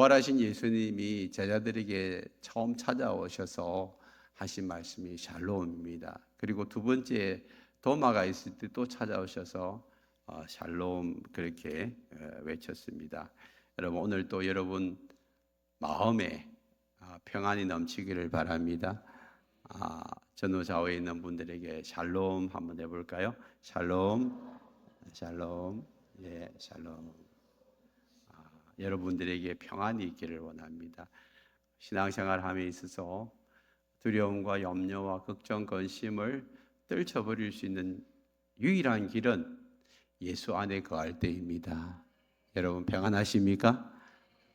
부활하신 예수님이 제자들에게 처음 찾아오셔서 하신 말씀이 샬롬입니다. 그리고 두 번째 도마가 있을 때 또 찾아오셔서 샬롬 그렇게 외쳤습니다. 여러분 오늘 또 여러분 마음에 평안이 넘치기를 바랍니다. 전후좌우에 있는 분들에게 샬롬 한번 해볼까요? 샬롬, 샬롬, 예, 샬롬. 여러분들에게 평안이 있기를 원합니다. 신앙생활함에 있어서 두려움과 염려와 걱정, 근심을 떨쳐버릴 수 있는 유일한 길은 예수 안에 거할 때입니다. 여러분 평안하십니까?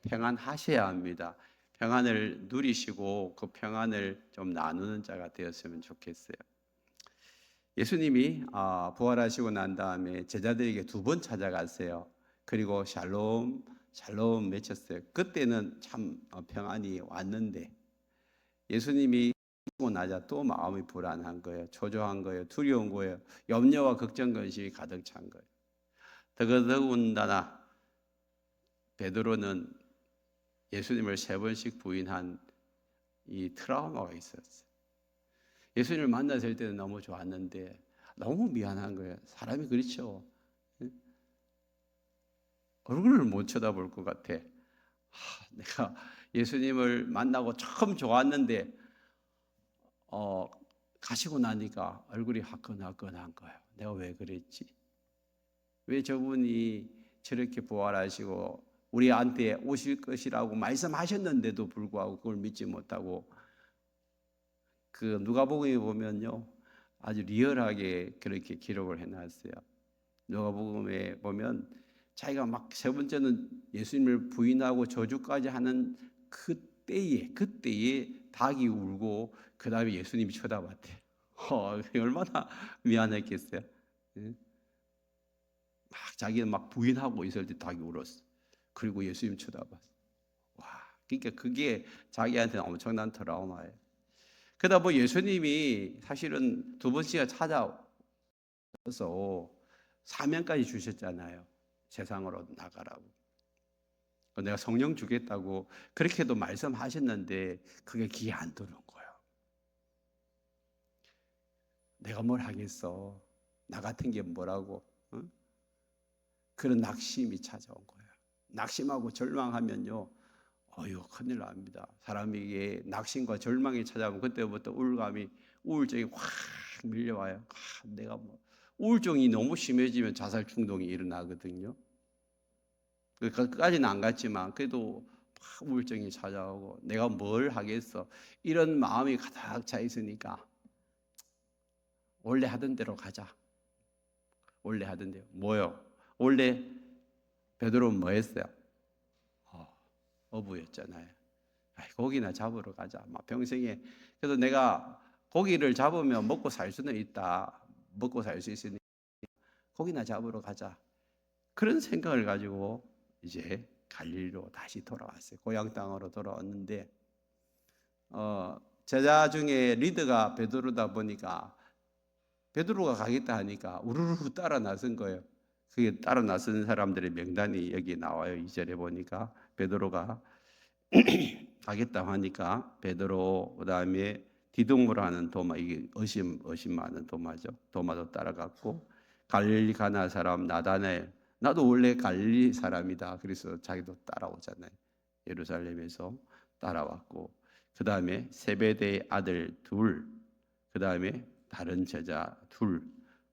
평안하셔야 합니다. 평안을 누리시고 그 평안을 좀 나누는 자가 되었으면 좋겠어요. 예수님이 부활하시고 난 다음에 제자들에게 두 번 찾아갔어요. 그리고 샬롬 샬롬 외쳤어요. 그때는 참 평안이 왔는데 예수님이 죽고 나자 또 마음이 불안한 거예요. 초조한 거예요. 두려운 거예요. 염려와 걱정 근심이 가득 찬 거예요. 더군다나 베드로는 예수님을 세 번씩 부인한 이 트라우마가 있었어요. 예수님을 만났을 때는 너무 좋았는데 너무 미안한 거예요. 사람이 그렇죠. 얼굴을 못 쳐다볼 것 같아. 내가 예수님을 만나고 처음 좋았는데 가시고 나니까 얼굴이 화끈화끈한 거예요. 내가 왜 그랬지? 왜 저분이 저렇게 부활하시고 우리한테 오실 것이라고 말씀하셨는데도 불구하고 그걸 믿지 못하고 그 누가복음에 보면요 아주 리얼하게 그렇게 기록을 해놨어요. 누가복음에 보면 자기가 막 세 번째는 예수님을 부인하고 저주까지 하는 그때에 닭이 울고 그 다음에 예수님이 쳐다봤대. 얼마나 미안했겠어요. 막 자기는 막 부인하고 있을 때 닭이 울었어. 그리고 예수님 쳐다봤어. 와, 그러니까 그게 자기한테는 엄청난 트라우마예요. 그러다 뭐 예수님이 사실은 두 번씩 찾아서 사명까지 주셨잖아요. 세상으로 나가라고. 내가 성령 주겠다고 그렇게도 말씀하셨는데 그게 귀에 안 들어온 거예요. 내가 뭘 하겠어. 나 같은 게 뭐라고. 응? 그런 낙심이 찾아온 거예요. 낙심하고 절망하면요. 큰일 납니다. 사람에게 낙심과 절망이 찾아오면 그때부터 우울증이 확 밀려와요. 내가 우울증이 너무 심해지면 자살 충동이 일어나거든요. 그까지는 안 갔지만 그래도 막 우울증이 찾아오고 내가 뭘 하겠어 이런 마음이 가득 차 있으니까 원래 하던 대로 가자. 원래 하던 대로 뭐요? 원래 베드로는 뭐 했어요? 어부였잖아요. 고기나 잡으러 가자. 막 평생에 그래서 내가 고기를 잡으면 먹고 살 수는 있다. 먹고 살 수 있으니 고기나 잡으러 가자. 그런 생각을 가지고 이제 갈릴리로 다시 돌아왔어요. 고향 땅으로 돌아왔는데 제자 중에 리더가 베드로다 보니까 베드로가 가겠다 하니까 우르르 따라 나선 거예요. 그게 따라 나선 사람들의 명단이 여기 나와요. 2절에 보니까 베드로가 가겠다 하니까 베드로 그다음에 디두모라는 도마 이게 의심 많은 도마죠. 도마도 따라갔고 갈릴리 가나 사람 나다나엘 나도 원래 갈릴리 사람이다. 그래서 자기도 따라오잖아요. 예루살렘에서 따라왔고 그다음에 세베대의 아들 둘 그다음에 다른 제자 둘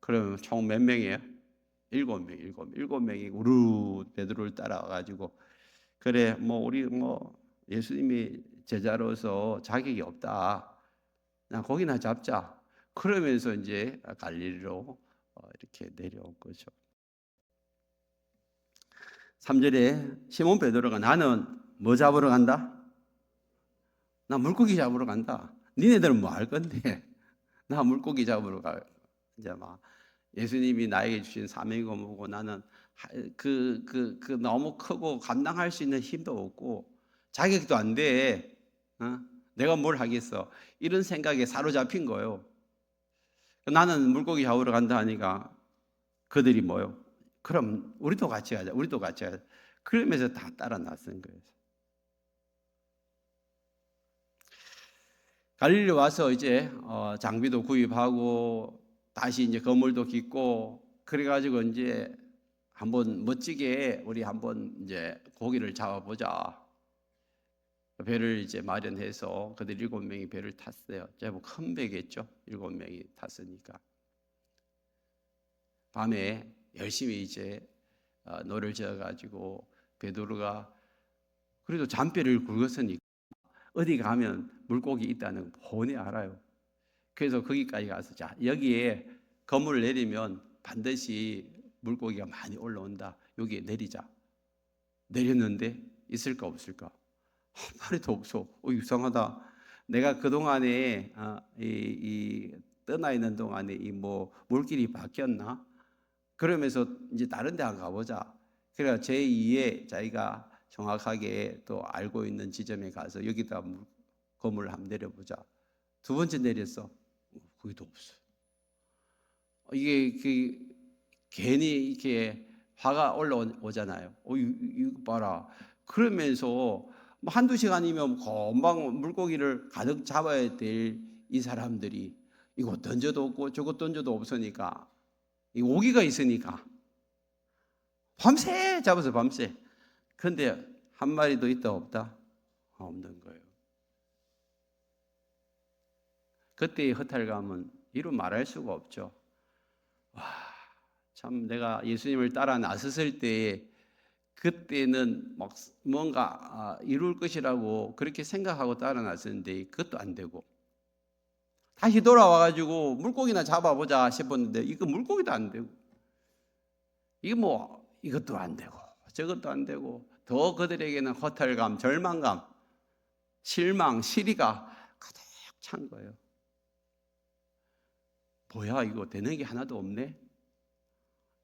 그러면 총 몇 명이에요? 7명이 우르 베드로를 따라와가지고 그래 우리 예수님이 제자로서 자격이 없다. 그냥 거기나 잡자. 그러면서 이제 갈릴리로 이렇게 내려온 거죠. 3절에 시몬 베드로가 나는 뭐 잡으러 간다? 나 물고기 잡으러 간다. 니네들은 뭐 할 건데? 나 물고기 잡으러 가. 이제 막 예수님이 나에게 주신 사명이고 뭐고 나는 너무 크고 감당할 수 있는 힘도 없고 자격도 안 돼. 내가 뭘 하겠어? 이런 생각에 사로잡힌 거예요. 나는 물고기 잡으러 간다 하니까 그들이 뭐요? 그럼 우리도 같이 하자. 그러면서 다 따라 나선 거예요. 갈릴리 와서 이제 장비도 구입하고 다시 이제 건물도 짓고 그래가지고 이제 한번 멋지게 우리 한번 이제 고기를 잡아보자. 배를 이제 마련해서 그들 7명이 배를 탔어요. 제법 큰 배겠죠. 7명이 탔으니까. 밤에 열심히 이제 노를 지어가지고 베드로가 그래도 잔배를 굵었으니까 어디 가면 물고기 있다는 거 뻔히 알아요. 그래서 거기까지 가서 자 여기에 건물을 내리면 반드시 물고기가 많이 올라온다. 여기에 내리자. 내렸는데 있을까 없을까? 한 마리도 없어. 이상하다. 내가 그 동안에 떠나 있는 동안에 이 뭐 물길이 바뀌었나? 그러면서 이제 다른 데 한번 가보자. 그래서 제2의 자기가 정확하게 또 알고 있는 지점에 가서 여기다 건물을 한번 내려보자. 두 번째 내렸어. 거기도 없어. 이게 괜히 이렇게 화가 올라오잖아요. 이거 봐라. 그러면서 한두 시간이면 금방 물고기를 가득 잡아야 될 이 사람들이 이거 던져도 없고 저거 던져도 없으니까 이 오기가 있으니까 밤새 잡아서 밤새. 그런데 한 마리도 있다 없다? 없는 거예요. 그때의 허탈감은 이루 말할 수가 없죠. 와, 참 내가 예수님을 따라 나섰을 때에 그때는 막 뭔가 이룰 것이라고 그렇게 생각하고 따라 나섰는데 그것도 안 되고 다시 돌아와가지고 물고기나 잡아보자 싶었는데 이거 물고기도 안 되고 이게 뭐 이것도 안 되고 저것도 안 되고 더 그들에게는 허탈감, 절망감, 실망, 시리가 가득 찬 거예요. 뭐야 이거 되는 게 하나도 없네.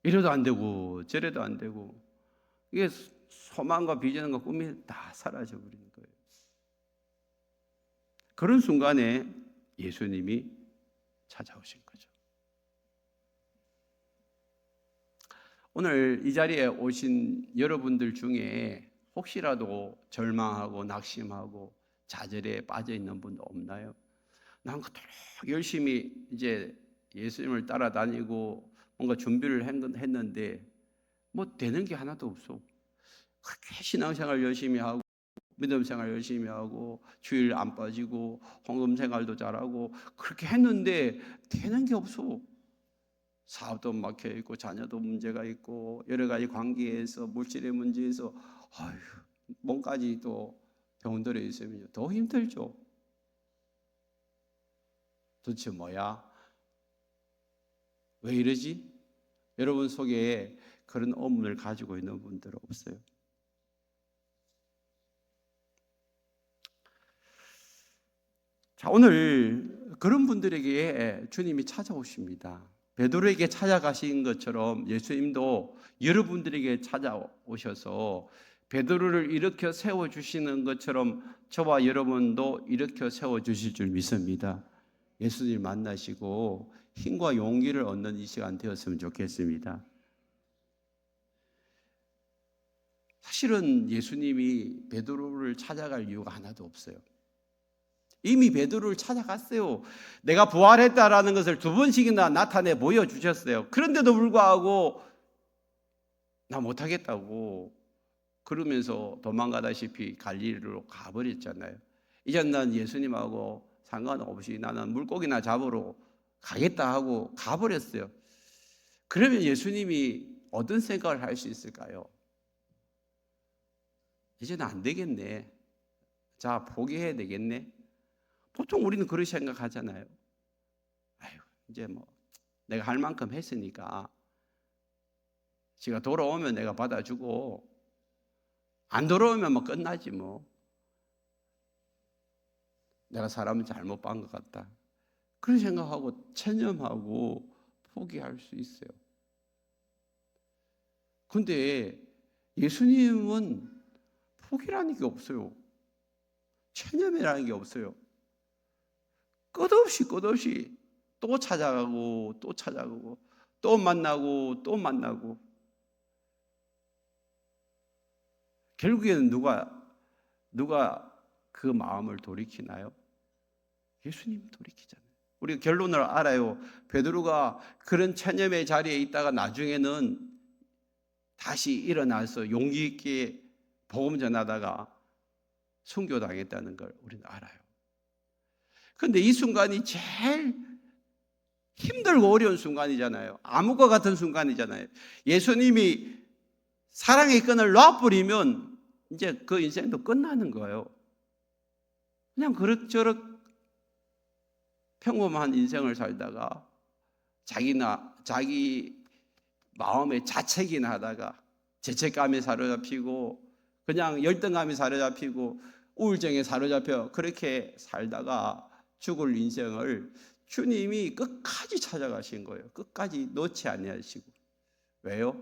이래도 안 되고 저래도 안 되고 이게 소망과 비전과 꿈이 다 사라져 버리는 거예요. 그런 순간에 예수님이 찾아오신 거죠. 오늘 이 자리에 오신 여러분들 중에 혹시라도 절망하고 낙심하고 좌절에 빠져 있는 분 없나요? 난 그토록 열심히 이제 예수님을 따라다니고 뭔가 준비를 했는데 뭐 되는 게 하나도 없어. 그렇게 신앙생활 열심히 하고 믿음 생활 열심히 하고 주일 안 빠지고 헌금 생활도 잘하고 그렇게 했는데 되는 게 없어. 사업도 막혀 있고 자녀도 문제가 있고 여러 가지 관계에서 물질의 문제에서 아휴 몸까지 또 병들어 있으면 더 힘들죠. 도대체 뭐야? 왜 이러지? 여러분 속에 그런 의문을 가지고 있는 분들 없어요? 자, 오늘 그런 분들에게 주님이 찾아오십니다. 베드로에게 찾아가신 것처럼 예수님도 여러분들에게 찾아오셔서 베드로를 일으켜 세워 주시는 것처럼 저와 여러분도 일으켜 세워 주실 줄 믿습니다. 예수님 만나시고 힘과 용기를 얻는 이 시간 되었으면 좋겠습니다. 사실은 예수님이 베드로를 찾아갈 이유가 하나도 없어요. 이미 베드로를 찾아갔어요. 내가 부활했다라는 것을 2번씩이나 나타내 보여주셨어요. 그런데도 불구하고 나 못하겠다고 그러면서 도망가다시피 갈릴리로 가버렸잖아요. 이제 난 예수님하고 상관없이 나는 물고기나 잡으러 가겠다 하고 가버렸어요. 그러면 예수님이 어떤 생각을 할 수 있을까요? 이제는 안 되겠네. 자, 포기해야 되겠네. 보통 우리는 그렇게 생각하잖아요. 아유, 이제 뭐 내가 할 만큼 했으니까 지가 돌아오면 내가 받아주고 안 돌아오면 뭐 끝나지 뭐. 내가 사람을 잘못 본 것 같다. 그런 생각하고 체념하고 포기할 수 있어요. 근데 예수님은 포기라는 게 없어요. 체념이라는 게 없어요. 끝없이 또 찾아가고 또 찾아가고 또 만나고 또 만나고 결국에는 누가 그 마음을 돌이키나요? 예수님 돌이키잖아요. 우리가 결론을 알아요. 베드로가 그런 체념의 자리에 있다가 나중에는 다시 일어나서 용기 있게 복음 전하다가 순교당했다는 걸 우리는 알아요. 그런데 이 순간이 제일 힘들고 어려운 순간이잖아요. 암흑과 같은 순간이잖아요. 예수님이 사랑의 끈을 놔버리면 이제 그 인생도 끝나는 거예요. 그냥 그럭저럭 평범한 인생을 살다가 자기 마음에 자책이나 하다가 죄책감에 사로잡히고 그냥 열등감에 사로잡히고 우울증에 사로잡혀 그렇게 살다가 죽을 인생을 주님이 끝까지 찾아가신 거예요. 끝까지 놓지 아니하시고. 왜요?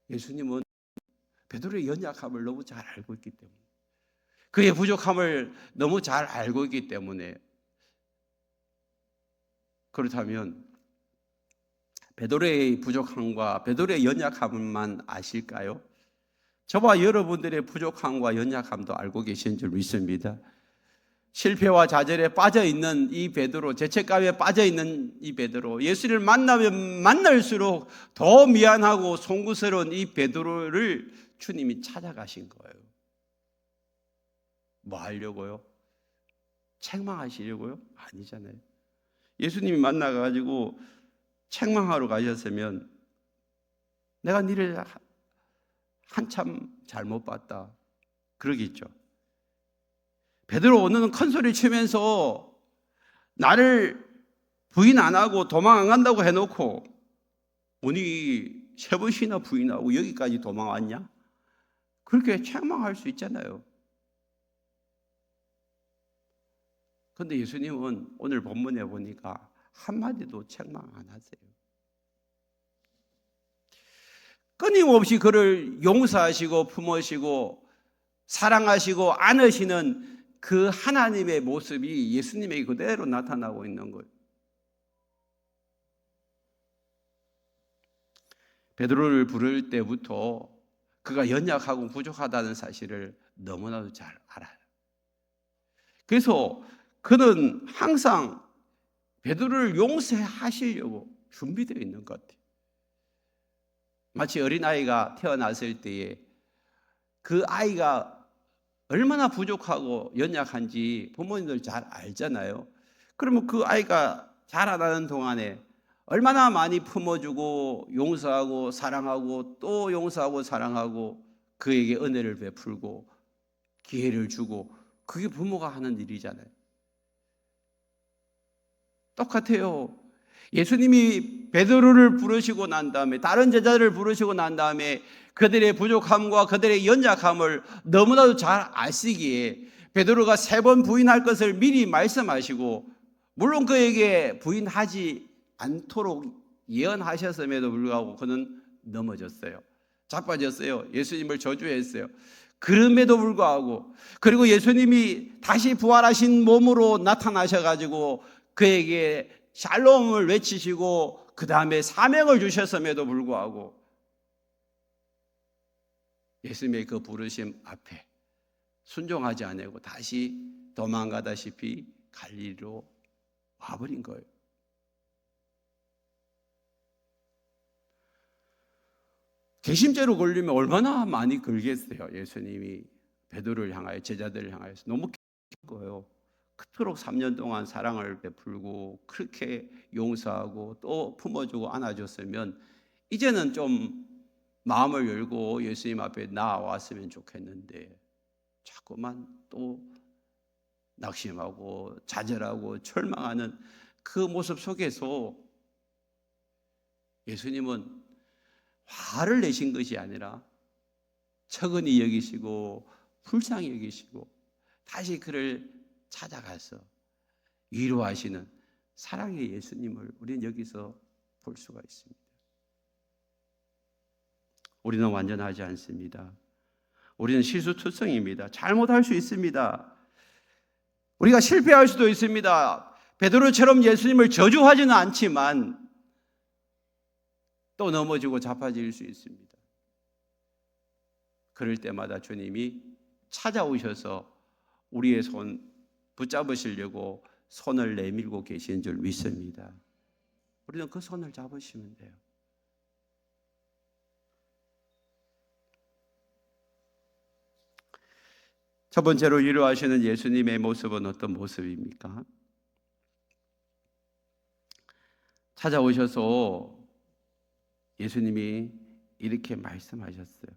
예수님은 베드로의 연약함을 너무 잘 알고 있기 때문에, 그의 부족함을 너무 잘 알고 있기 때문에. 그렇다면 베드로의 부족함과 베드로의 연약함만 아실까요? 저와 여러분들의 부족함과 연약함도 알고 계신 줄 믿습니다. 실패와 좌절에 빠져있는 이 베드로, 죄책감에 빠져있는 이 베드로, 예수를 만나면 만날수록 더 미안하고 송구스러운 이 베드로를 주님이 찾아가신 거예요. 뭐 하려고요? 책망하시려고요? 아니잖아요. 예수님이 만나가지고 책망하러 가셨으면 내가 니를 한참 잘못 봤다 그러겠죠. 베드로 오늘은 큰 소리 치면서 나를 부인 안 하고 도망 안 간다고 해놓고 오니 세 번씩이나 부인하고 여기까지 도망왔냐? 그렇게 책망할 수 있잖아요. 그런데 예수님은 오늘 본문에 보니까 한마디도 책망 안 하세요. 끊임없이 그를 용서하시고 품으시고 사랑하시고 안으시는 그 하나님의 모습이 예수님에게 그대로 나타나고 있는 거예요. 베드로를 부를 때부터 그가 연약하고 부족하다는 사실을 너무나도 잘 알아요. 그래서 그는 항상 베드로를 용서하시려고 준비되어 있는 것 같아요. 마치 어린아이가 태어났을 때에 그 아이가 얼마나 부족하고 연약한지 부모님들 잘 알잖아요. 그러면 그 아이가 자라나는 동안에 얼마나 많이 품어주고 용서하고 사랑하고 또 용서하고 사랑하고 그에게 은혜를 베풀고 기회를 주고, 그게 부모가 하는 일이잖아요. 똑같아요. 예수님이 베드로를 부르시고 난 다음에, 다른 제자들을 부르시고 난 다음에 그들의 부족함과 그들의 연약함을 너무나도 잘 아시기에 베드로가 3번 부인할 것을 미리 말씀하시고, 물론 그에게 부인하지 않도록 예언하셨음에도 불구하고 그는 넘어졌어요. 자빠졌어요. 예수님을 저주했어요. 그럼에도 불구하고, 그리고 예수님이 다시 부활하신 몸으로 나타나셔가지고 그에게 샬롬을 외치시고 그 다음에 사명을 주셨음에도 불구하고 예수님의 그 부르심 앞에 순종하지 않고 다시 도망가다시피 갈릴리로 와버린 거예요. 괘씸죄로 걸리면 얼마나 많이 걸겠어요. 예수님이 베드로를 향하여, 제자들을 향하여서 너무 거예요. 그토록 3년 동안 사랑을 베풀고 그렇게 용서하고 또 품어주고 안아줬으면 이제는 좀 마음을 열고 예수님 앞에 나왔으면 좋겠는데 자꾸만 또 낙심하고 좌절하고 절망하는 그 모습 속에서 예수님은 화를 내신 것이 아니라 측은히 여기시고 불쌍히 여기시고 다시 그를 찾아가서 위로하시는 사랑의 예수님을 우리는 여기서 볼 수가 있습니다. 우리는 완전하지 않습니다. 우리는 실수투성입니다. 잘못할 수 있습니다. 우리가 실패할 수도 있습니다. 베드로처럼 예수님을 저주하지는 않지만 또 넘어지고 자빠질 수 있습니다. 그럴 때마다 주님이 찾아오셔서 우리의 손 붙잡으시려고 손을 내밀고 계신 줄 믿습니다. 우리는 그 손을 잡으시면 돼요. 첫 번째로 위로하시는 예수님의 모습은 어떤 모습입니까? 찾아오셔서 예수님이 이렇게 말씀하셨어요.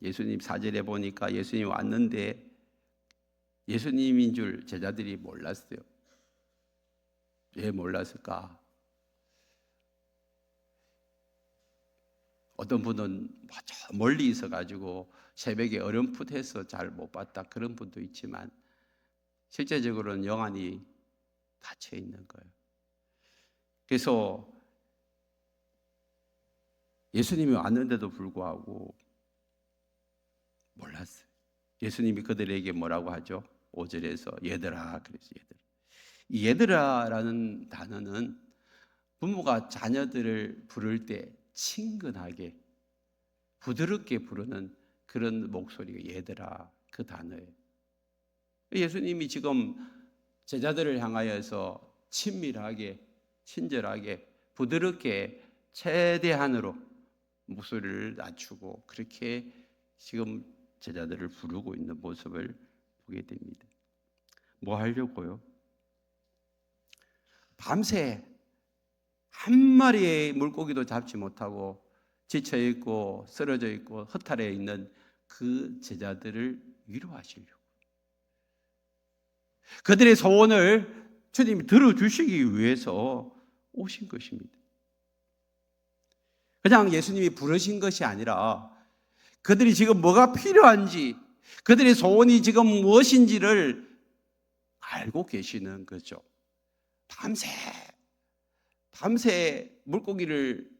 예수님 4절에 보니까 예수님이 왔는데 예수님인 줄 제자들이 몰랐어요. 왜 몰랐을까? 어떤 분은 저 멀리 있어가지고 새벽에 어렴풋해서 잘 못 봤다 그런 분도 있지만 실제적으로는 영안이 닫혀 있는 거예요. 그래서 예수님이 왔는데도 불구하고 몰랐어요. 예수님이 그들에게 뭐라고 하죠? 5절에서 얘들아 그랬어요. 얘들아. 이 얘들아라는 단어는 부모가 자녀들을 부를 때 친근하게 부드럽게 부르는 그런 목소리가 얘들아 그 단어예요. 예수님이 지금 제자들을 향하여서 친밀하게 친절하게 부드럽게 최대한으로 목소리를 낮추고 그렇게 지금 제자들을 부르고 있는 모습을 보게 됩니다. 뭐 하려고요? 밤새 한 마리의 물고기도 잡지 못하고 지쳐있고 쓰러져 있고 허탈해 있는 그 제자들을 위로하시려고 그들의 소원을 주님이 들어주시기 위해서 오신 것입니다. 그냥 예수님이 부르신 것이 아니라 그들이 지금 뭐가 필요한지 그들의 소원이 지금 무엇인지를 알고 계시는 거죠. 밤새 물고기를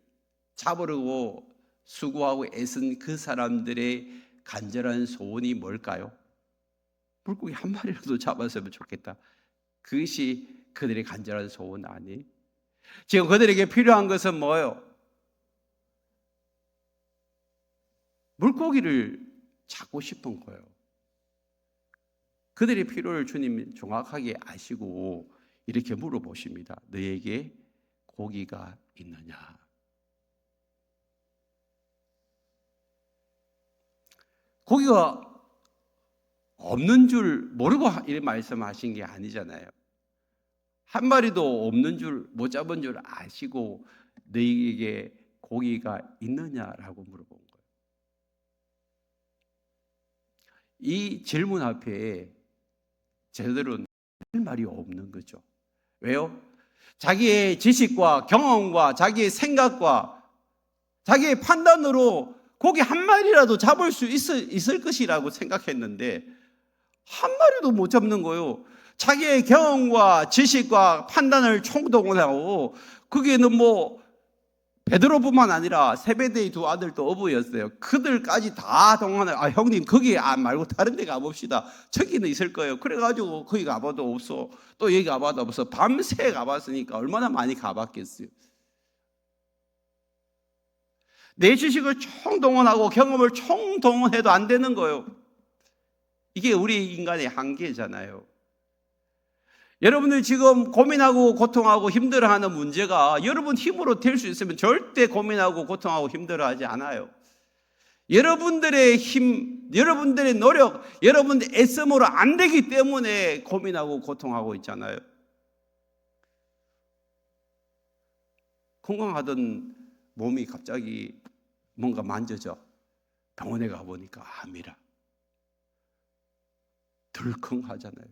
잡으려고 수고하고 애쓴 그 사람들의 간절한 소원이 뭘까요? 물고기 한 마리라도 잡았으면 좋겠다. 그것이 그들의 간절한 소원 아니에요? 지금 그들에게 필요한 것은 뭐예요? 물고기를 잡고 싶은 거예요. 그들의 필요를 주님이 정확하게 아시고 이렇게 물어보십니다. 너에게 고기가 있느냐? 고기가 없는 줄 모르고 이 말씀하신 게 아니잖아요. 한 마리도 없는 줄 못 잡은 줄 아시고 너에게 고기가 있느냐라고 물어본 거예요. 이 질문 앞에 제대로 할 말이 없는 거죠. 왜요? 자기의 지식과 경험과 자기의 생각과 자기의 판단으로 고기 한 마리라도 잡을 수 있을 것이라고 생각했는데 한 마리도 못 잡는 거예요. 자기의 경험과 지식과 판단을 총동원하고 거기에는 뭐 베드로뿐만 아니라 세베대의 두 아들도 어부였어요. 그들까지 다 동원해. 형님 거기 말고 다른 데 가봅시다. 저기는 있을 거예요. 그래가지고 거기 가봐도 없어. 또 여기 가봐도 없어. 밤새 가봤으니까 얼마나 많이 가봤겠어요. 내 지식을 총동원하고 경험을 총동원해도 안 되는 거예요. 이게 우리 인간의 한계잖아요. 여러분들 지금 고민하고 고통하고 힘들어하는 문제가 여러분 힘으로 될 수 있으면 절대 고민하고 고통하고 힘들어하지 않아요. 여러분들의 힘, 여러분들의 노력, 여러분들의 애씀으로 안 되기 때문에 고민하고 고통하고 있잖아요. 건강하던 몸이 갑자기 뭔가 만져져. 병원에 가보니까 암이라. 덜컹하잖아요.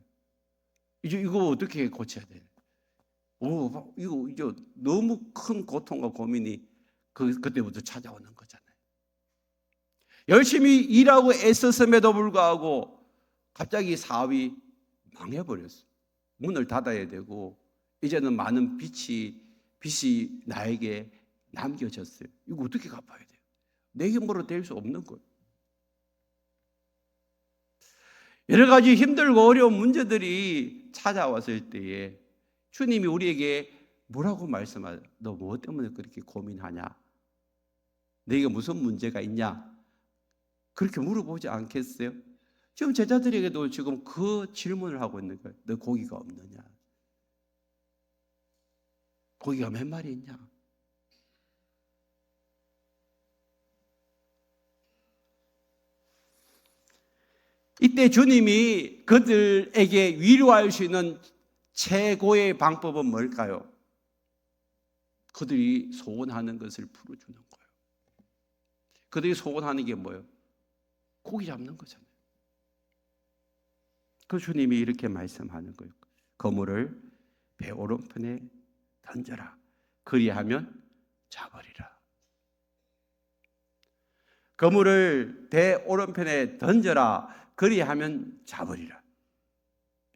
이거 어떻게 고쳐야 돼? 이거 너무 큰 고통과 고민이 그때부터 찾아오는 거잖아요. 열심히 일하고 애썼음에도 불구하고 갑자기 사업이 망해버렸어. 문을 닫아야 되고 이제는 많은 빚이 나에게 남겨졌어요. 이거 어떻게 갚아야 돼요? 내 힘으로 될 수 없는 거예요. 여러 가지 힘들고 어려운 문제들이 찾아왔을 때에 주님이 우리에게 뭐라고 말씀하세요? 너 무엇 때문에 그렇게 고민하냐? 너에게 무슨 문제가 있냐? 그렇게 물어보지 않겠어요? 지금 제자들에게도 지금 그 질문을 하고 있는 거예요. 너 고기가 없느냐? 고기가 몇 마리 있냐? 이때 주님이 그들에게 위로할 수 있는 최고의 방법은 뭘까요? 그들이 소원하는 것을 풀어주는 거예요. 그들이 소원하는 게 뭐예요? 고기 잡는 거잖아요. 그 주님이 이렇게 말씀하는 거예요. 그물을 배 오른편에 던져라. 그리하면 잡으리라. 그물을 배 오른편에 던져라. 그리하면 잡으리라.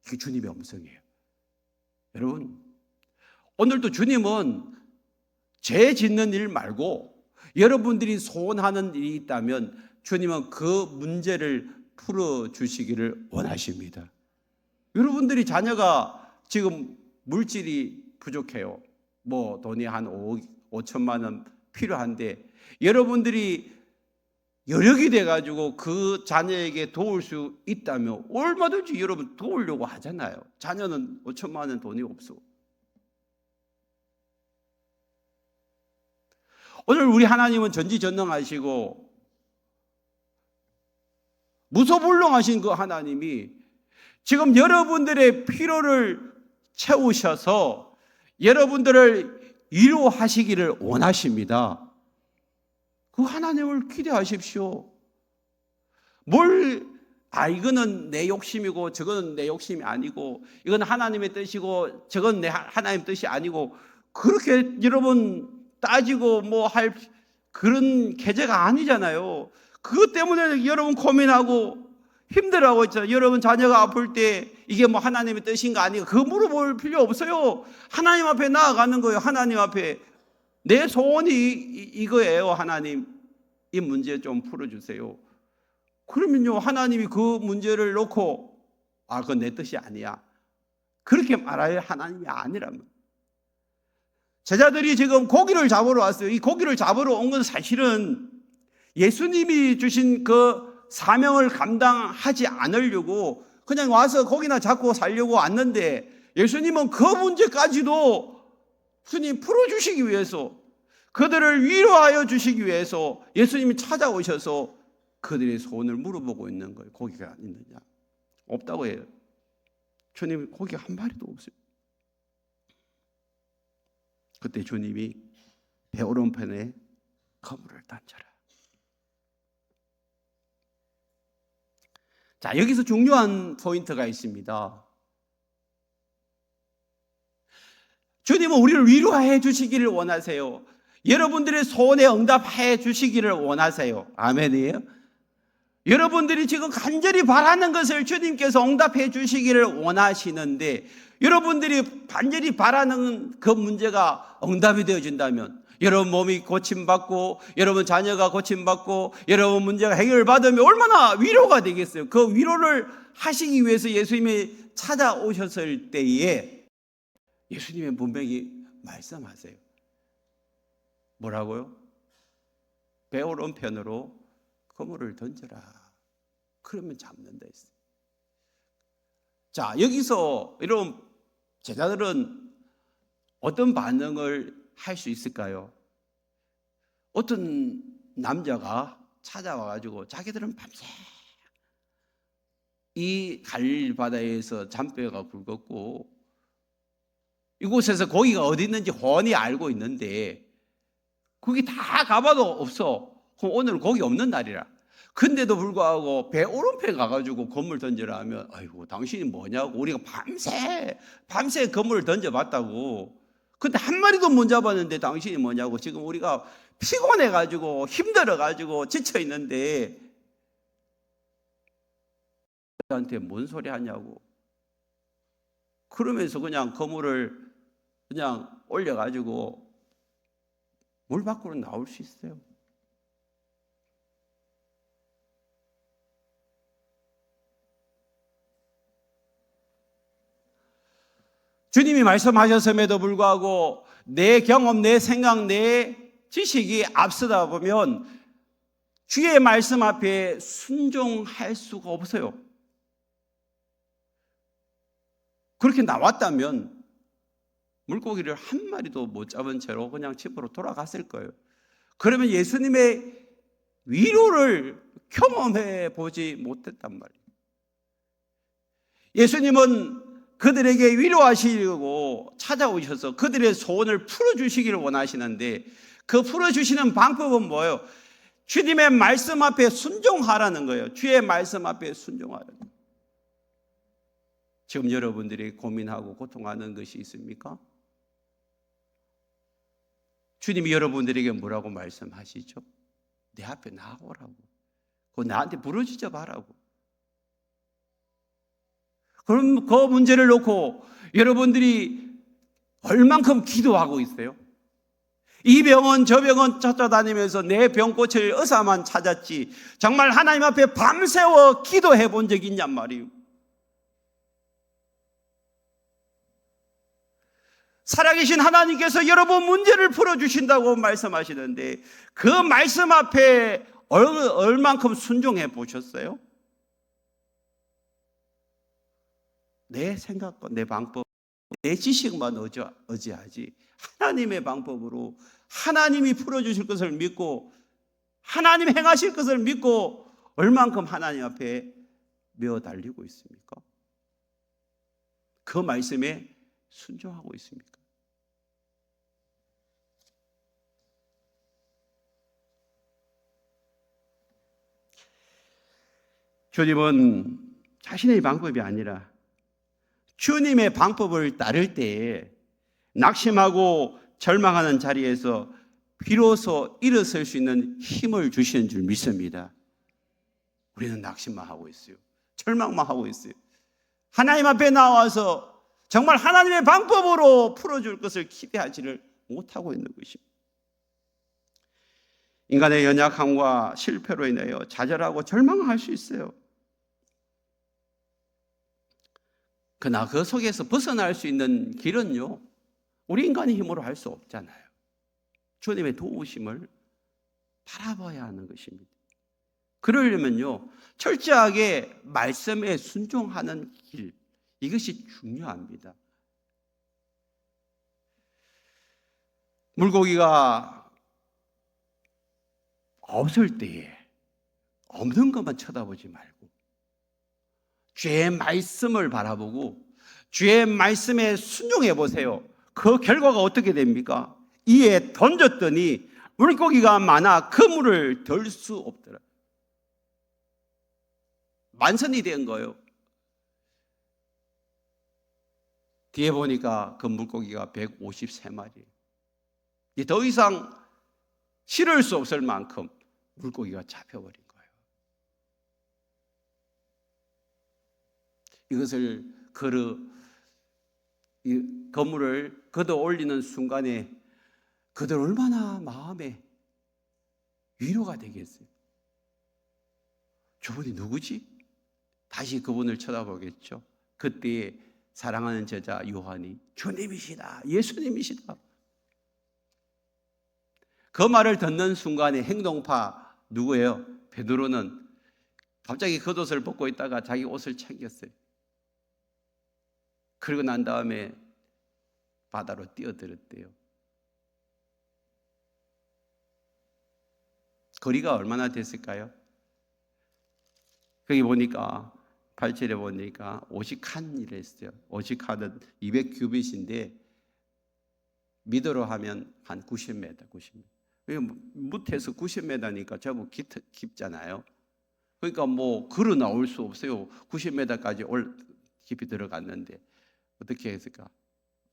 이게 주님의 음성이에요. 여러분, 오늘도 주님은 죄 짓는 일 말고 여러분들이 소원하는 일이 있다면 주님은 그 문제를 풀어주시기를 원하십니다. 여러분들이 자녀가 지금 물질이 부족해요. 뭐 돈이 한 5천만 원 필요한데 여러분들이 여력이 돼가지고 그 자녀에게 도울 수 있다면 얼마든지 여러분 도우려고 하잖아요. 자녀는 5천만 원 돈이 없어. 오늘 우리 하나님은 전지전능하시고 무소불능하신 그 하나님이 지금 여러분들의 필요를 채우셔서 여러분들을 위로하시기를 원하십니다. 그 하나님을 기대하십시오. 이거는 내 욕심이고 저거는 내 욕심이 아니고 이건 하나님의 뜻이고 저건 하나님 뜻이 아니고 그렇게 여러분 따지고 뭐 할 그런 계제가 아니잖아요. 그것 때문에 여러분 고민하고 힘들어하고 있잖아요. 여러분 자녀가 아플 때 이게 뭐 하나님의 뜻인가 아닌가 그거 물어볼 필요 없어요. 하나님 앞에 나아가는 거예요. 하나님 앞에 내 소원이 이거예요. 하나님 이 문제 좀 풀어주세요. 그러면요 하나님이 그 문제를 놓고 그건 내 뜻이 아니야 그렇게 말할 하나님이 아니라면 제자들이 지금 고기를 잡으러 왔어요. 이 고기를 잡으러 온 건 사실은 예수님이 주신 그 사명을 감당하지 않으려고 그냥 와서 고기나 잡고 살려고 왔는데 예수님은 그 문제까지도 주님 풀어주시기 위해서 그들을 위로하여 주시기 위해서 예수님이 찾아오셔서 그들의 소원을 물어보고 있는 거예요. 고기가 있느냐? 없다고 해요. 주님 고기가 한 마리도 없어요. 그때 주님이 배 오른편에 그물을 던져라. 자, 여기서 중요한 포인트가 있습니다. 주님은 우리를 위로해 주시기를 원하세요. 여러분들의 소원에 응답해 주시기를 원하세요. 아멘이에요? 여러분들이 지금 간절히 바라는 것을 주님께서 응답해 주시기를 원하시는데 여러분들이 간절히 바라는 그 문제가 응답이 되어진다면 여러분 몸이 고침받고 여러분 자녀가 고침받고 여러분 문제가 해결받으면 얼마나 위로가 되겠어요. 그 위로를 하시기 위해서 예수님이 찾아오셨을 때에 예수님은 분명히 말씀하세요. 뭐라고요? 배 오른편으로 그물을 던져라. 그러면 잡는다 했어요. 자, 여기서 여러분 제자들은 어떤 반응을 할 수 있을까요? 어떤 남자가 찾아와가지고 자기들은 밤새 이 갈릴 바다에서 잔뼈가 굵었고 이곳에서 고기가 어디 있는지 훤히 알고 있는데 거기 다 가봐도 없어. 그럼 오늘 고기 없는 날이라. 근데도 불구하고 배 오른편에 가가지고 그물 던지라 하면 아이고 당신이 뭐냐고 우리가 밤새 그물을 던져봤다고. 근데 한 마리도 못 잡았는데 당신이 뭐냐고. 지금 우리가 피곤해가지고 힘들어가지고 지쳐있는데 한테 뭔 소리 하냐고. 그러면서 그냥 그물을 그냥 올려가지고 물 밖으로 나올 수 있어요. 주님이 말씀하셨음에도 불구하고 내 경험, 내 생각, 내 지식이 앞서다 보면 주의 말씀 앞에 순종할 수가 없어요. 그렇게 나왔다면 물고기를 한 마리도 못 잡은 채로 그냥 집으로 돌아갔을 거예요. 그러면 예수님의 위로를 경험해 보지 못했단 말이에요. 예수님은 그들에게 위로하시려고 찾아오셔서 그들의 소원을 풀어주시기를 원하시는데, 그 풀어주시는 방법은 뭐예요? 주님의 말씀 앞에 순종하라는 거예요. 주의 말씀 앞에 순종하라는 거예요. 지금 여러분들이 고민하고 고통하는 것이 있습니까? 주님이 여러분들에게 뭐라고 말씀하시죠? 내 앞에 나오라고. 그거 나한테 부르짖어 봐라고. 그럼 그 문제를 놓고 여러분들이 얼만큼 기도하고 있어요? 이 병원 저 병원 찾아다니면서 내 병 고칠 의사만 찾았지 정말 하나님 앞에 밤새워 기도해 본 적이 있냔 말이에요. 살아계신 하나님께서 여러분 문제를 풀어주신다고 말씀하시는데, 그 말씀 앞에 얼만큼 순종해 보셨어요? 내 생각과 내 방법, 내 지식만 의지하지 하나님의 방법으로 하나님이 풀어주실 것을 믿고 하나님 행하실 것을 믿고 얼만큼 하나님 앞에 메어 달리고 있습니까? 그 말씀에 순종하고 있습니까? 주님은 자신의 방법이 아니라 주님의 방법을 따를 때에 낙심하고 절망하는 자리에서 비로소 일어설 수 있는 힘을 주시는 줄 믿습니다. 우리는 낙심만 하고 있어요. 절망만 하고 있어요. 하나님 앞에 나와서 정말 하나님의 방법으로 풀어줄 것을 기대하지를 못하고 있는 것입니다. 인간의 연약함과 실패로 인하여 좌절하고 절망할 수 있어요. 그러나 그 속에서 벗어날 수 있는 길은요, 우리 인간의 힘으로 할 수 없잖아요. 주님의 도우심을 바라봐야 하는 것입니다. 그러려면요, 철저하게 말씀에 순종하는 길, 이것이 중요합니다. 물고기가 없을 때에 없는 것만 쳐다보지 말고 주의 말씀을 바라보고 주의 말씀에 순종해 보세요. 그 결과가 어떻게 됩니까? 이에 던졌더니 물고기가 많아 그물을 들 수 없더라. 만선이 된 거예요. 뒤에 보니까 그 물고기가 153마리. 더 이상 실을 수 없을 만큼 물고기가 잡혀버린 거예요. 이것을 이 그물을 걷어 올리는 순간에 그들 얼마나 마음에 위로가 되겠어요. 저분이 누구지? 다시 그분을 쳐다보겠죠. 그때 사랑하는 제자 요한이 주님이시다, 예수님이시다. 그 말을 듣는 순간에 행동파 누구예요? 베드로는 갑자기 겉옷을 벗고 있다가 자기 옷을 챙겼어요. 그리고 난 다음에 바다로 뛰어들었대요. 거리가 얼마나 됐을까요? 거기 보니까 8절에 보니까 50칸이라 했어요. 50칸은 200규빗인데 미터로 하면 한 90m, 90m. 무태에서 90m니까 제법 깊잖아요. 그러니까 뭐 걸어 나올 수 없어요. 90m까지 깊이 들어갔는데 어떻게 했을까?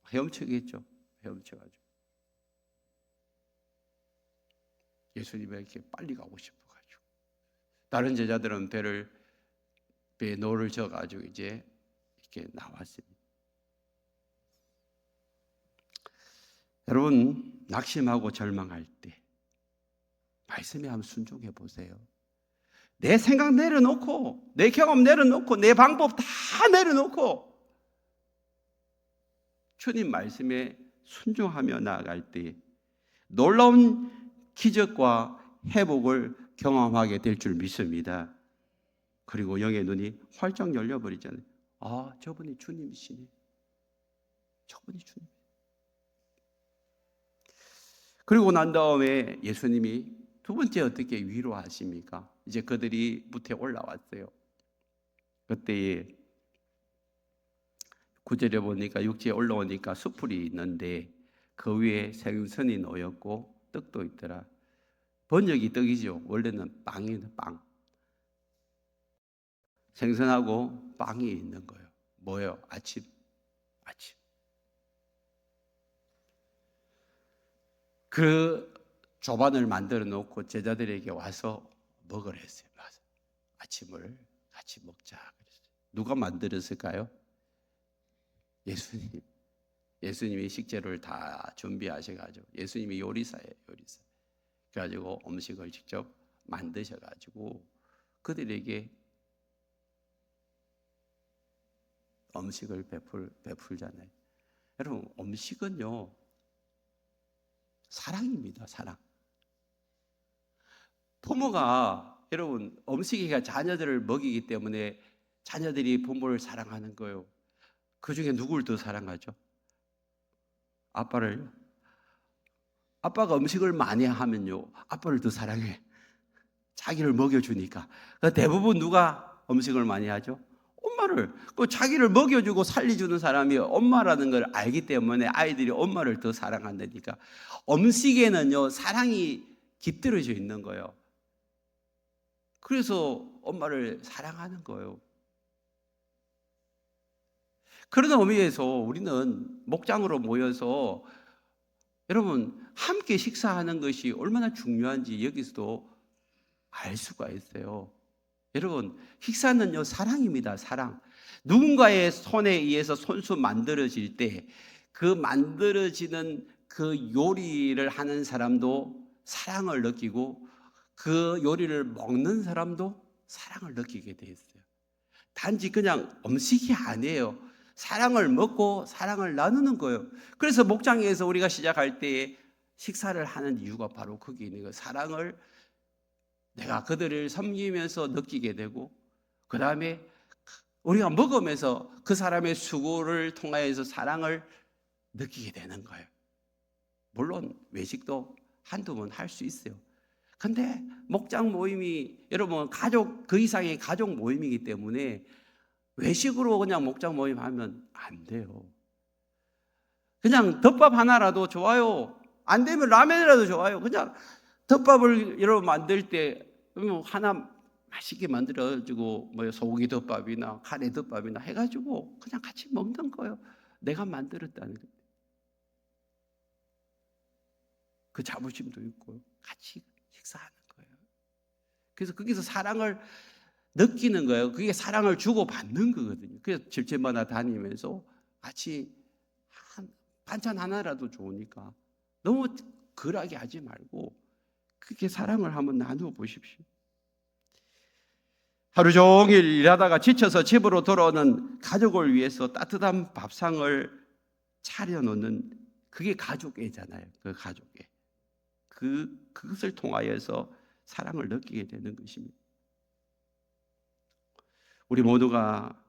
헤엄치겠죠. 헤엄쳐가지고 예수님에게 빨리 가고 싶어가지고 다른 제자들은 배에 노를 져가지고 이제 이렇게 나왔습니다. 여러분, 낙심하고 절망할 때 말씀에 한번 순종해 보세요. 내 생각 내려놓고 내 경험 내려놓고 내 방법 다 내려놓고 주님 말씀에 순종하며 나아갈 때 놀라운 기적과 회복을 경험하게 될 줄 믿습니다. 그리고 영의 눈이 활짝 열려버리잖아요. 아, 저분이 주님이시네. 저분이 주님. 그리고 난 다음에 예수님이 두 번째 어떻게 위로하십니까? 이제 그들이 무태에 올라왔어요. 그때에 9절에 보니까 육지에 올라오니까 숯불이 있는데 그 위에 생선이 놓였고 떡도 있더라. 번역이 떡이죠. 원래는 빵이에요. 빵. 생선하고 빵이 있는 거예요. 뭐예요? 아침. 그 조반을 만들어 놓고 제자들에게 와서 먹으라 했어요. 아침을 같이 먹자 그랬어요. 누가 만들었을까요? 예수님. 예수님이 식재료를 다 준비하셔가지고, 예수님이 요리사예요, 요리사. 그래가지고 음식을 직접 만드셔가지고 그들에게 음식을 베풀잖아요. 여러분, 음식은요 사랑입니다. 사랑. 부모가, 여러분, 음식이가 자녀들을 먹이기 때문에 자녀들이 부모를 사랑하는 거예요. 그 중에 누구를 더 사랑하죠? 아빠를요. 아빠가 음식을 많이 하면요 아빠를 더 사랑해. 자기를 먹여주니까. 대부분 누가 음식을 많이 하죠? 엄마를. 그 자기를 먹여주고 살려주는 사람이 엄마라는 걸 알기 때문에 아이들이 엄마를 더 사랑한다니까. 음식에는요 사랑이 깃들어져 있는 거예요. 그래서 엄마를 사랑하는 거예요. 그런 의미에서 우리는 목장으로 모여서 여러분 함께 식사하는 것이 얼마나 중요한지 여기서도 알 수가 있어요. 여러분, 식사는요 사랑입니다. 사랑. 누군가의 손에 의해서 손수 만들어질 때 그 만들어지는 그 요리를 하는 사람도 사랑을 느끼고 그 요리를 먹는 사람도 사랑을 느끼게 돼 있어요. 단지 그냥 음식이 아니에요. 사랑을 먹고 사랑을 나누는 거예요. 그래서 목장에서 우리가 시작할 때 식사를 하는 이유가 바로 거기 있는 거예요. 사랑을 내가 그들을 섬기면서 느끼게 되고, 그 다음에 우리가 먹으면서 그 사람의 수고를 통하여서 사랑을 느끼게 되는 거예요. 물론 외식도 한두 번 할 수 있어요. 근데 목장 모임이 여러분 가족 그 이상의 가족 모임이기 때문에 외식으로 그냥 목장 모임 하면 안 돼요. 그냥 덮밥 하나라도 좋아요. 안 되면 라면이라도 좋아요. 그냥 덮밥을 여러분 만들 때 하나 맛있게 만들어가지고 뭐 소고기 덮밥이나 카레 덮밥이나 해가지고 그냥 같이 먹는 거예요. 내가 만들었다는 거. 그 자부심도 있고 같이 식사하는 거예요. 그래서 거기서 사랑을 느끼는 거예요. 그게 사랑을 주고 받는 거거든요. 그래서 집집마다 다니면서 같이 반찬 하나라도 좋으니까 너무 덜하게 하지 말고 그렇게 사랑을 한번 나누어 보십시오. 하루 종일 일하다가 지쳐서 집으로 돌아오는 가족을 위해서 따뜻한 밥상을 차려놓는 그게 가족애잖아요. 그 가족애. 그것을 통하여서 사랑을 느끼게 되는 것입니다. 우리 모두가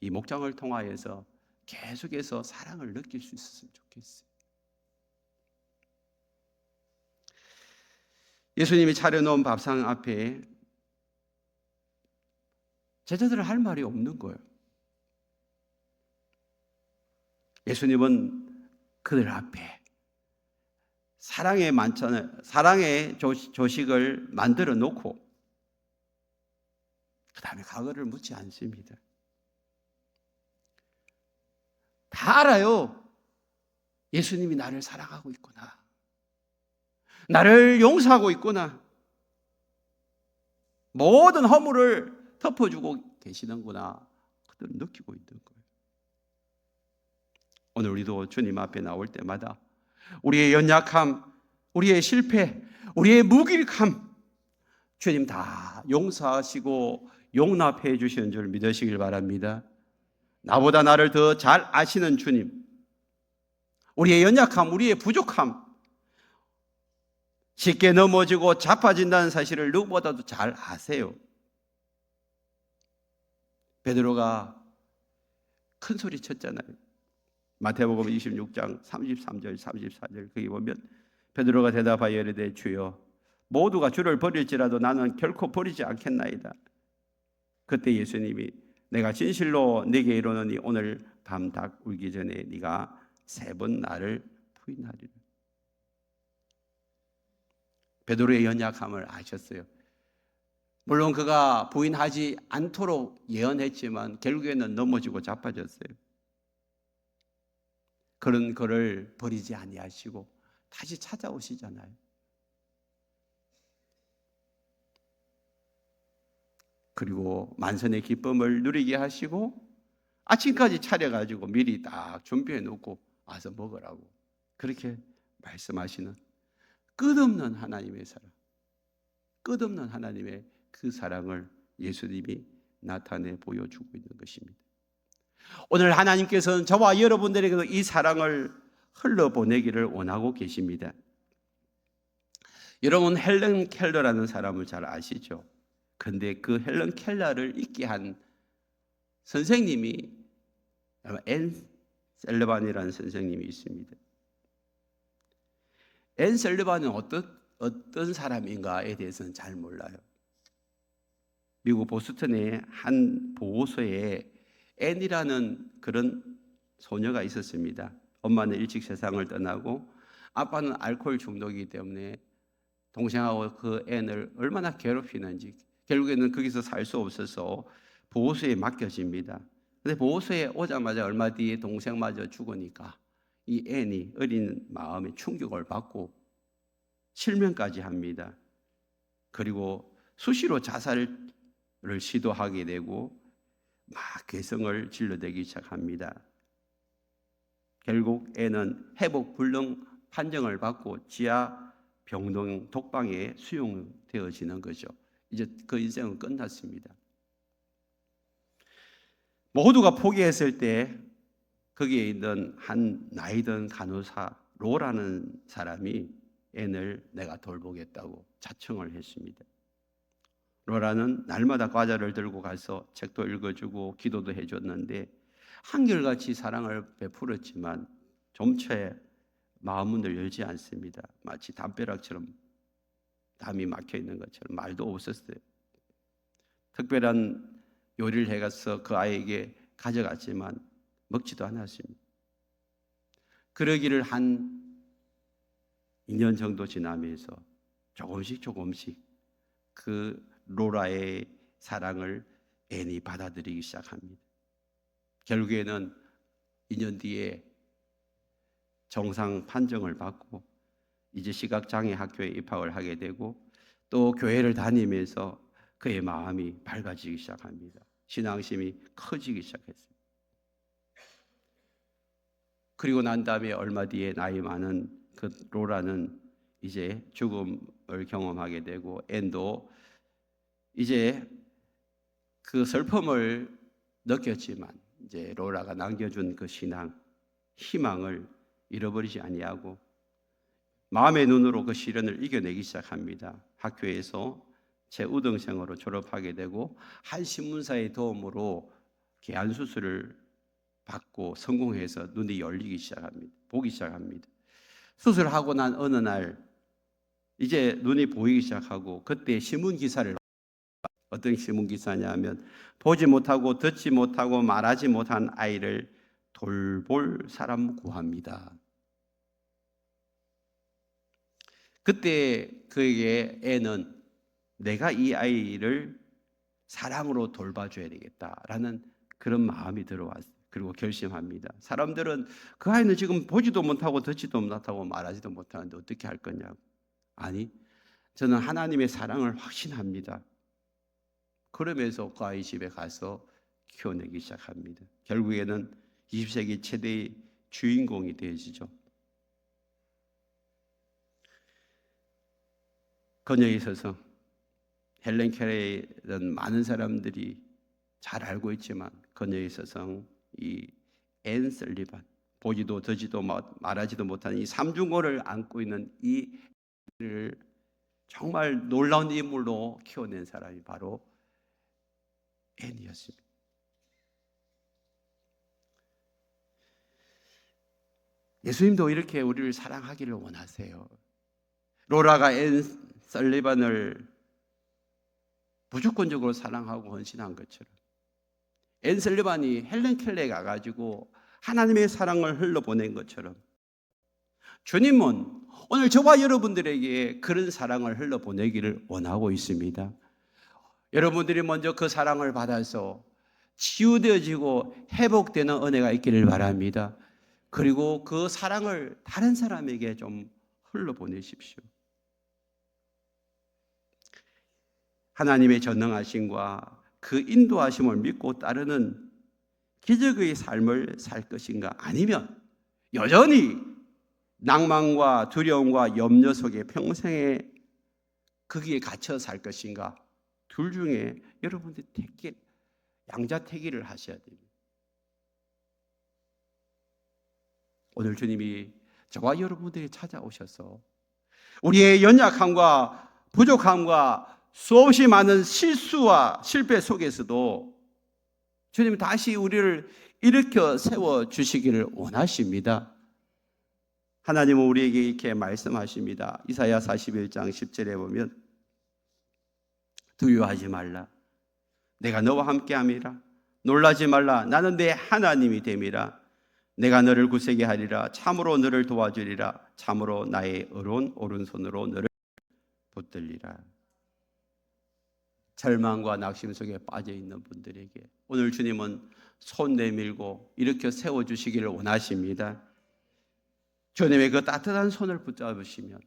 이 목장을 통하여서 계속해서 사랑을 느낄 수 있었으면 좋겠어요. 예수님이 차려놓은 밥상 앞에 제자들은 할 말이 없는 거예요. 예수님은 그들 앞에 사랑의 만찬을, 사랑의 조식을 만들어 놓고 그 다음에 과거를 묻지 않습니다. 다 알아요. 예수님이 나를 사랑하고 있구나. 나를 용서하고 있구나. 모든 허물을 덮어주고 계시는구나. 그들은 느끼고 있는 거예요. 오늘 우리도 주님 앞에 나올 때마다 우리의 연약함, 우리의 실패, 우리의 무기력함 주님 다 용서하시고 용납해 주시는 줄 믿으시길 바랍니다. 나보다 나를 더 잘 아시는 주님, 우리의 연약함, 우리의 부족함, 쉽게 넘어지고 자빠진다는 사실을 누구보다도 잘 아세요. 베드로가 큰 소리 쳤잖아요. 마태복음 26장 33절 34절 거기 보면 베드로가 대답하여 이르되 주여 모두가 주를 버릴지라도 나는 결코 버리지 않겠나이다. 그때 예수님이 내가 진실로 네게 이르노니 오늘 밤 닭 울기 전에 네가 3번 나를 부인하리라. 베드로의 연약함을 아셨어요. 물론 그가 부인하지 않도록 예언했지만 결국에는 넘어지고 자빠졌어요. 그런 그를 버리지 아니하시고 다시 찾아오시잖아요. 그리고 만선의 기쁨을 누리게 하시고 아침까지 차려가지고 미리 딱 준비해 놓고 와서 먹으라고 그렇게 말씀하시는 끝없는 하나님의 사랑, 끝없는 하나님의 그 사랑을 예수님이 나타내 보여주고 있는 것입니다. 오늘 하나님께서는 저와 여러분들에게도 이 사랑을 흘러보내기를 원하고 계십니다. 여러분 헬런 켈러라는 사람을 잘 아시죠? 근데 그 헬런 켈러를 있게 한 선생님이 앤 셀러반이라는 선생님이 있습니다. 앤 셀러반은 어떤 사람인가에 대해서는 잘 몰라요. 미국 보스턴의 한 보호소에 앤이라는 그런 소녀가 있었습니다. 엄마는 일찍 세상을 떠나고 아빠는 알코올 중독이기 때문에 동생하고 그 앤을 얼마나 괴롭히는지 결국에는 거기서 살 수 없어서 보호소에 맡겨집니다. 근데 보호소에 오자마자 얼마 뒤에 동생마저 죽으니까 이 앤이 어린 마음에 충격을 받고 실명까지 합니다. 그리고 수시로 자살을 시도하게 되고 막 괴성을 질러대기 시작합니다. 결국 앤은 회복 불능 판정을 받고 지하 병동 독방에 수용되어지는 거죠. 이제 그 인생은 끝났습니다. 모두가 포기했을 때 거기에 있는 한 나이 든 간호사 로라는 사람이 앤을 내가 돌보겠다고 자청을 했습니다. 로라는 날마다 과자를 들고 가서 책도 읽어주고 기도도 해줬는데 한결같이 사랑을 베풀었지만 좀처에 마음문을 열지 않습니다. 마치 담벼락처럼 담이 막혀 있는 것처럼 말도 없었어요. 특별한 요리를 해가서 그 아이에게 가져갔지만 먹지도 않았습니다. 그러기를 한 2년 정도 지나면서 조금씩 그 로라의 사랑을 앤이 받아들이기 시작합니다. 결국에는 2년 뒤에 정상 판정을 받고 이제 시각장애 학교에 입학을 하게 되고 또 교회를 다니면서 그의 마음이 밝아지기 시작합니다. 신앙심이 커지기 시작했습니다. 그리고 난 다음에 얼마 뒤에 나이 많은 그 로라는 이제 죽음을 경험하게 되고 앤도 이제 그 슬픔을 느꼈지만 이제 로라가 남겨준 그 신앙, 희망을 잃어버리지 아니하고 마음의 눈으로 그 시련을 이겨내기 시작합니다. 학교에서 최우등생으로 졸업하게 되고 한 신문사의 도움으로 개안 수술을 받고 성공해서 눈이 열리기 시작합니다. 보기 시작합니다. 수술하고 난 어느 날 이제 눈이 보이기 시작하고 그때 신문 기사를 어떤 신문 기사냐 하면 보지 못하고 듣지 못하고 말하지 못한 아이를 돌볼 사람 구합니다. 그때 그에게 애는 내가 이 아이를 사랑으로 돌봐줘야 되겠다라는 그런 마음이 들어왔어요. 그리고 결심합니다. 사람들은 그 아이는 지금 보지도 못하고 듣지도 못하고 말하지도 못하는데 어떻게 할 거냐고. 아니, 저는 하나님의 사랑을 확신합니다. 그러면서 그 아이 집에 가서 키워내기 시작합니다. 결국에는 20세기 최대의 주인공이 되어지죠. 그녀에 있어서 헬렌 켈러는 많은 사람들이 잘 알고 있지만 그녀에 있어서 이 앤 설리반, 보지도 듣지도 말하지도 못하는 이 삼중고를 안고 있는 이를 정말 놀라운 인물로 키워낸 사람이 바로 앤이었습니다. 예수님도 이렇게 우리를 사랑하기를 원하세요. 로라가 앤 설리반을 무조건적으로 사랑하고 헌신한 것처럼, 앤 설리반이 헬렌 켈러에 가가지고 하나님의 사랑을 흘러보낸 것처럼, 주님은 오늘 저와 여러분들에게 그런 사랑을 흘러보내기를 원하고 있습니다. 여러분들이 먼저 그 사랑을 받아서 치유되어지고 회복되는 은혜가 있기를 바랍니다. 그리고 그 사랑을 다른 사람에게 좀 흘러보내십시오. 하나님의 전능하심과 그 인도하심을 믿고 따르는 기적의 삶을 살 것인가, 아니면 여전히 낭만과 두려움과 염려 속에 평생에 거기에 갇혀 살 것인가, 둘 중에 여러분들이 양자택일을 하셔야 됩니다. 오늘 주님이 저와 여러분들이 찾아오셔서 우리의 연약함과 부족함과 수없이 많은 실수와 실패 속에서도 주님은 다시 우리를 일으켜 세워주시기를 원하십니다. 하나님은 우리에게 이렇게 말씀하십니다. 이사야 41장 10절에 보면 두려워하지 말라, 내가 너와 함께함이라. 놀라지 말라, 나는 내 하나님이 됨이라. 내가 너를 굳세게 하리라. 참으로 너를 도와주리라. 참으로 나의 의로운 오른손으로 너를 붙들리라. 절망과 낙심 속에 빠져 있는 분들에게 오늘 주님은 손 내밀고 일으켜 세워주시기를 원하십니다. 주님의 그 따뜻한 손을 붙잡으시면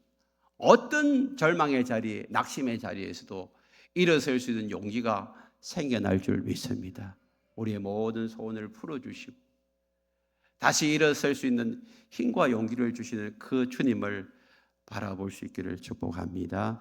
어떤 절망의 자리에, 낙심의 자리에서도 일어설 수 있는 용기가 생겨날 줄 믿습니다. 우리의 모든 소원을 풀어주시고 다시 일어설 수 있는 힘과 용기를 주시는 그 주님을 바라볼 수 있기를 축복합니다.